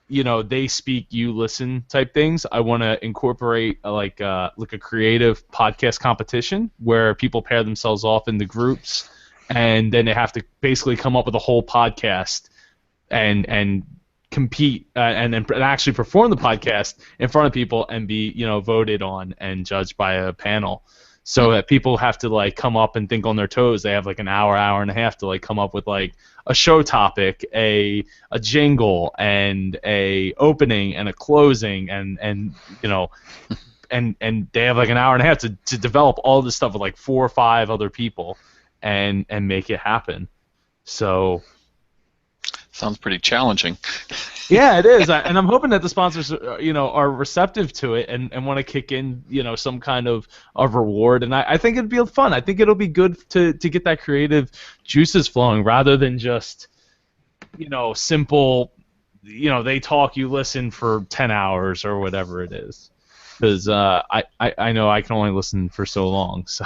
they speak, you listen type things. I want to incorporate like a creative podcast competition where people pair themselves off into groups, and then they have to basically come up with a whole podcast and compete and actually perform the podcast in front of people and be voted on and judged by a panel. So that people have to come up and think on their toes. They have an hour and a half to come up with a show topic, a jingle, and a opening and a closing, and they have an hour and a half to develop all this stuff with 4 or 5 other people and make it happen. So sounds pretty challenging. Yeah, it is, and I'm hoping that the sponsors, are receptive to it and want to kick in, some kind of reward. And I think it'd be fun. I think it'll be good to get that creative juices flowing rather than just, simple, they talk, you listen for 10 hours or whatever it is. Because I know I can only listen for so long, so.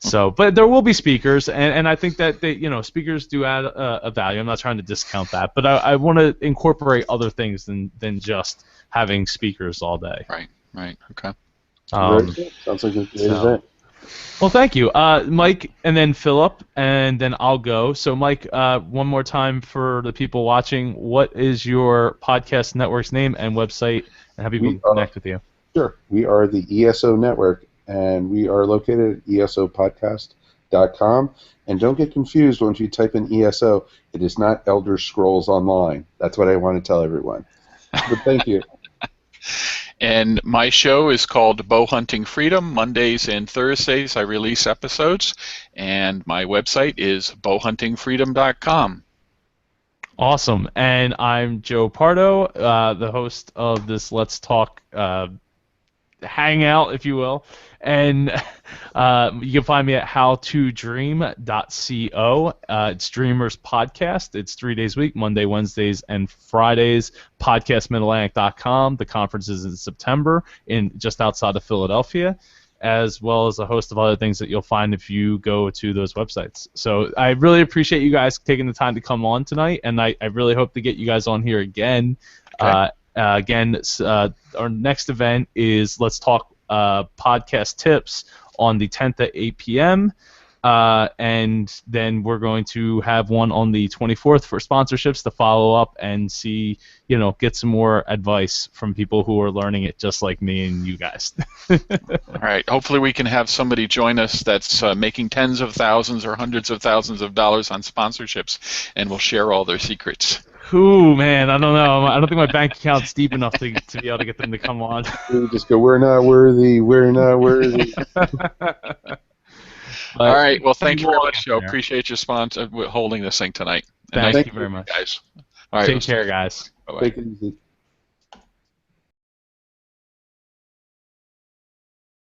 So, but there will be speakers, and I think that speakers do add a value. I'm not trying to discount that, but I want to incorporate other things than just having speakers all day. Right. Okay. Sounds like a great event. Well, thank you, Mike, and then Philip, and then I'll go. So, Mike, one more time for the people watching, what is your podcast network's name and website, and how people connect with you? Sure. We are the ESO Network, and we are located at esopodcast.com. And don't get confused once you type in ESO. It is not Elder Scrolls Online. That's what I want to tell everyone. But thank you. And my show is called Bow Hunting Freedom. Mondays and Thursdays I release episodes, and my website is bowhuntingfreedom.com. Awesome. And I'm Joe Pardo, the host of this Let's Talk hangout, if you will. And you can find me at howtodream.co. It's Dreamers Podcast. It's 3 days a week, Monday, Wednesdays, and Fridays. PodcastMidAtlantic.com. The conference is in September just outside of Philadelphia, as well as a host of other things that you'll find if you go to those websites. So I really appreciate you guys taking the time to come on tonight, and I really hope to get you guys on here again. Okay. Our next event is Let's Talk podcast tips on the 10th at 8 p.m. And then we're going to have one on the 24th for sponsorships to follow up and see, get some more advice from people who are learning it just like me and you guys. All right. Hopefully we can have somebody join us that's making tens of thousands or hundreds of thousands of dollars on sponsorships, and will share all their secrets. Ooh, man, I don't know. I don't think my bank account's deep enough to be able to get them to come on. We just go, we're not worthy, we're not worthy. All right. Well, thank you very much, Joe. Appreciate your sponsor holding this thing tonight. Thank you very much, guys. All right. Take care, guys. Bye-bye. Take it easy.